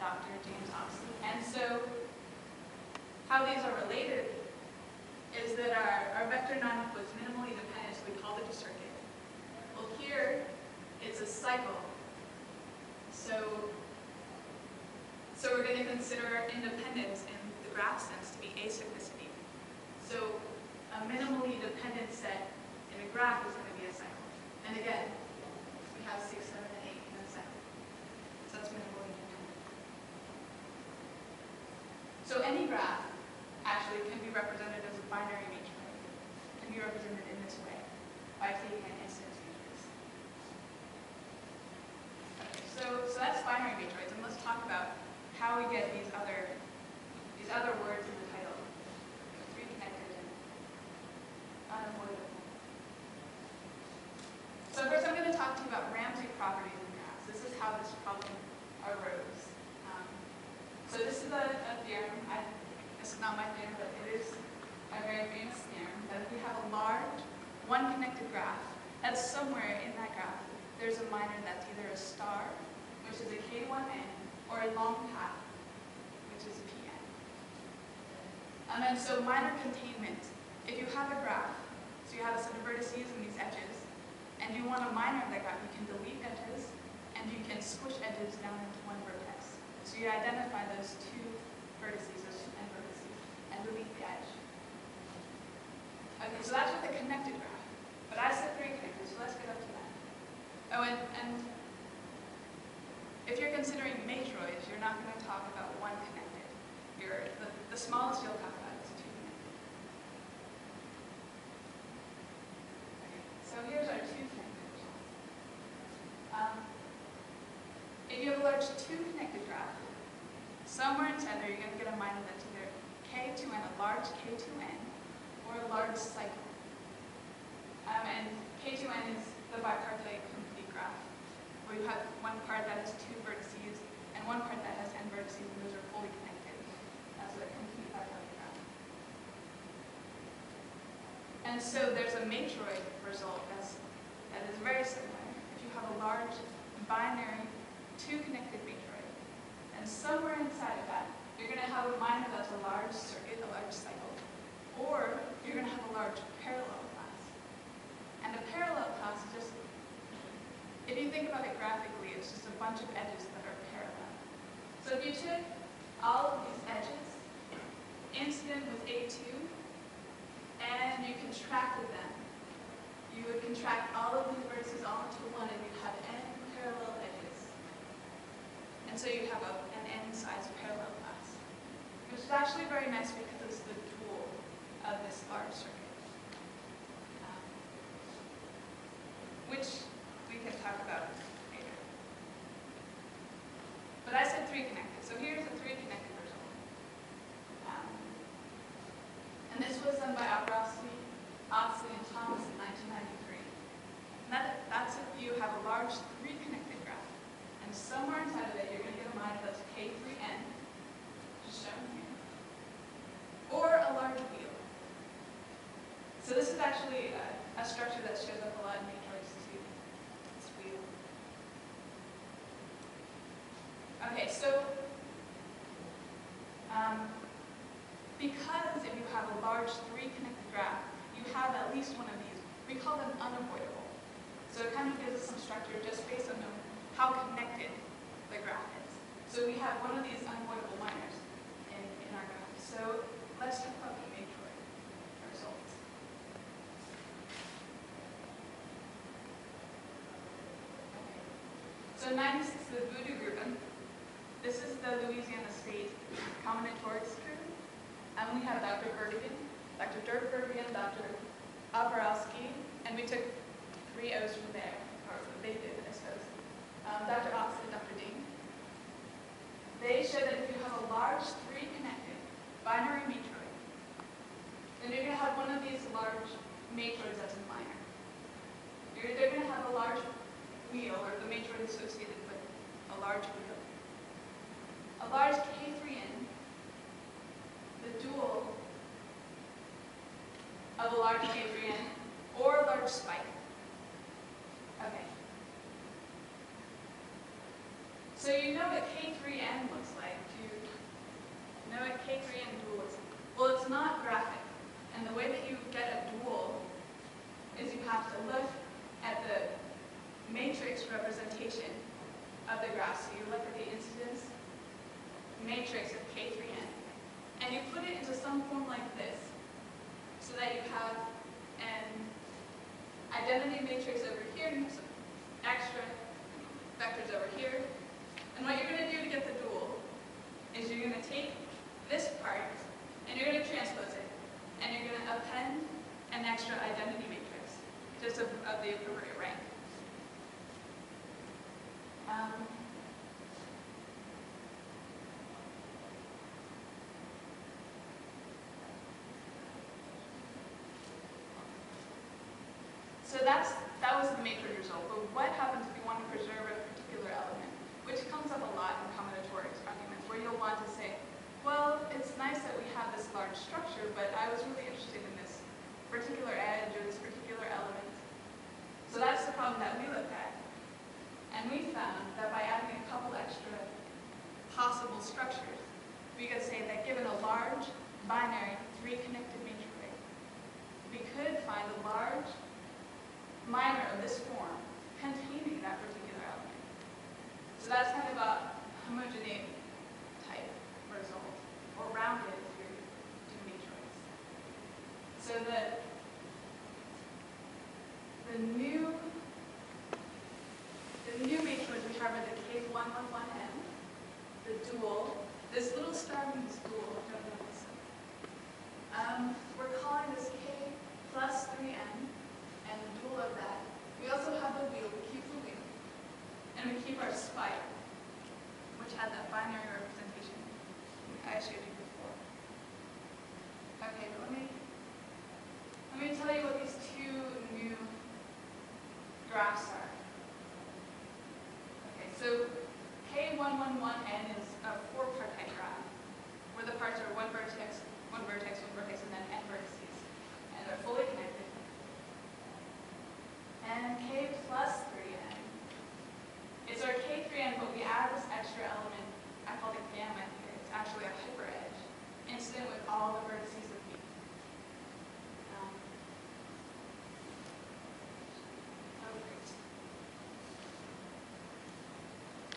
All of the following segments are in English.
Dr. James Oxley. And so how these are related is that our vector none was minimally dependent, so we called it a circuit. Well, here it's a cycle. So we're going to consider independence in the graph sense to be acyclicity. So a minimally dependent set in a graph is going to be a cycle. And again, we have 6, 7, and 8 in a cycle. So that's minimally dependent. So any graph actually can be represented as a binary matrix. It can be represented in this way by taking an instance matrix. Okay, so that's binary matrix, and let's talk about how we get these other words in the title. Three connected and unavoidable. So first I'm going to talk to you about Ramsey properties in graphs. This is how this problem arose. So this is a theorem. This is not my theorem, but it is a very famous theorem that if we have a large, one-connected graph, that's somewhere in that graph, there's a minor that's either a star, which is a K1n, or a long path, which is a Pn. And so minor containment. If you have a graph, so you have a set of vertices and these edges, and you want a minor of that graph, you can delete edges, and you can squish edges down into one vertex. So you identify those two vertices, those two end vertices, and delete the edge. Okay, so that's with a connected graph. But I said three connected, so let's get up to that. Oh, and if you're considering matroids, you're not going to talk about one connected. The smallest you'll talk about is two connected. Okay, so here's our two connected results. If you have a large two connected graph, somewhere inside there you're going to get a minor that's either K2n, a large K2n, or a large cycle. And K2n is the bipartite complete graph, where you have one part that has two vertices and one part that has n vertices, and those are fully connected. That's a complete bipartite graph. And so there's a matroid result that is very similar. If you have a large binary two connected matroid, and somewhere inside of that, you're going to have a minor that's a large circuit, a large cycle, or you're going to have a large parallel class. And a parallel class is just, if you think about it graphically, it's just a bunch of edges that are parallel. So if you took all of these edges, incident with A2, and you contracted them, you would contract all of these vertices all into one, and you'd have n parallel edges. And so you have an n-sized parallel class, which is actually very nice because it's the dual of this large circuit, which we can talk about later. But I said three connected, so here's a three connected result. And this was done by Oxley, and Thomas in 1993. And that's if you have a large three connected graph. And somewhere inside of it, you're going to get a minor that's K3n, which is shown here, or a large wheel. So this is actually a structure that shows up a lot in matroids too. This wheel. Okay, so because if you have a large three connected graph, you have at least one of these. We call them unavoidable. So it kind of gives us some structure just based on how connected the graph is. So we have one of these unavoidable minors in our graph. So let's talk about the matroid results. Okay. So 96 is the voodoo group, and this is the Louisiana State combinatorics group. And we have Dr. Bergevin, Dr. Dirk Bergevin, Dr. Oborowski, and we took 3 O's from there, or they did, I suppose. Dr. Oxley, Dr. Dean. They show that if you have a large three connected binary matroid, then you're going to have one of these large matroids that's a minor. You're either going to have a large wheel, or the matroid associated with a large wheel, a large K3n, the dual of a large K3n, or a large spike. Okay. So you know what K3n looks like. Do you know what K3n dual looks like? Well, it's not graphic. And the way that you get a dual is you have to look at the matrix representation of the graph. So you look at the incidence matrix of K3n. And you put it into some form like this, so that you have an identity matrix over here, and some extra vectors over here. And what you're going to do to get the dual is you're going to take this part, and you're going to transpose it, and you're going to append an extra identity matrix, just of the appropriate rank. So that was the matrix result. But what happens if you want to preserve a particular element, which comes up a lot in combinatorics arguments, where you'll want to say, well, it's nice that we have this large structure, but I was really interested in this particular edge or this particular element. So that's the problem that we looked at. And we found that by adding a couple extra possible structures, we could say that given a large binary 3-connected matrix, we could find a large minor of this form containing that particular element. So that's kind of a homogeneity type result, or rounded if you're doing matrix. So the new matrix we have are the K111N, the dual. This little star means dual, don't know this. We're calling this K plus 3N, and the dual of that. We also have the wheel, we keep the wheel. And we keep our spire, which had that binary representation I showed you before. Okay, but let me tell you what these two new graphs are. Okay, so K111N is a 4-partite graph, where the parts are one vertex, and then n vertices. And they're fully connected. And K plus 3n. It's our K3n, but we add this extra element. I called it gamma here. It's actually a hyperedge, incident with all the vertices of B.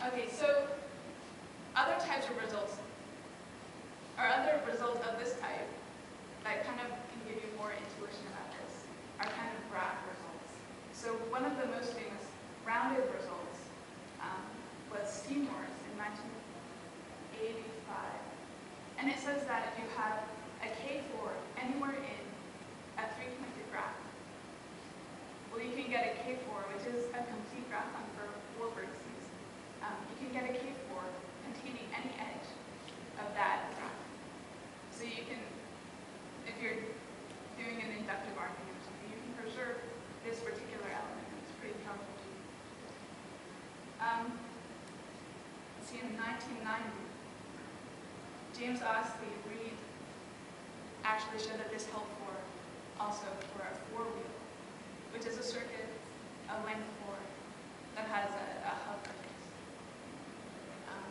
Okay, so other types of results, or other results of this type that kind of can give you more intuition about this, are kind of graph results. So one of the most famous rounded results was Seymour's in 1985. And it says that if you have a K4 anywhere in a 3-connected graph, well, you can get a K4, which is a complete graph on 4 vertices. You can get a K4 containing any edge of that graph. So you can, if you're doing an inductive argument or something, you can preserve this particular element. It's pretty powerful too. Let's see, in 1990, James Oxley Reed actually showed that this held for also for a 4-wheel, which is a circuit of length 4 that has a hub vertex.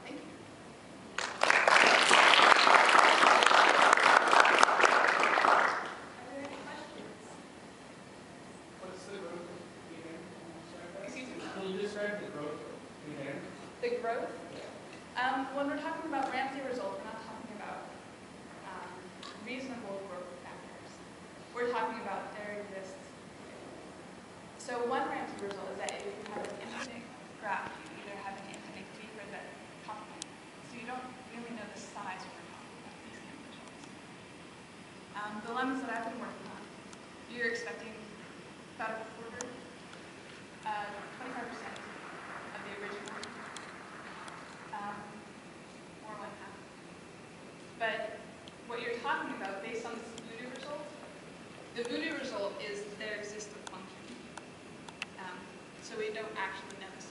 Thank you. The growth? When we're talking about Ramsey results, we're not talking about reasonable growth factors. We're talking about there exists. So one Ramsey result is that if you have an infinite graph, you either have an infinite peak or the top point. So you don't really know the size of your top of these kind of results. The lemmas that I've been working on, you're expecting about a quarter, 25% of the original. Or 1/2. But what you're talking about, based on this voodoo result, the voodoo result is there exists a function. So we don't actually know the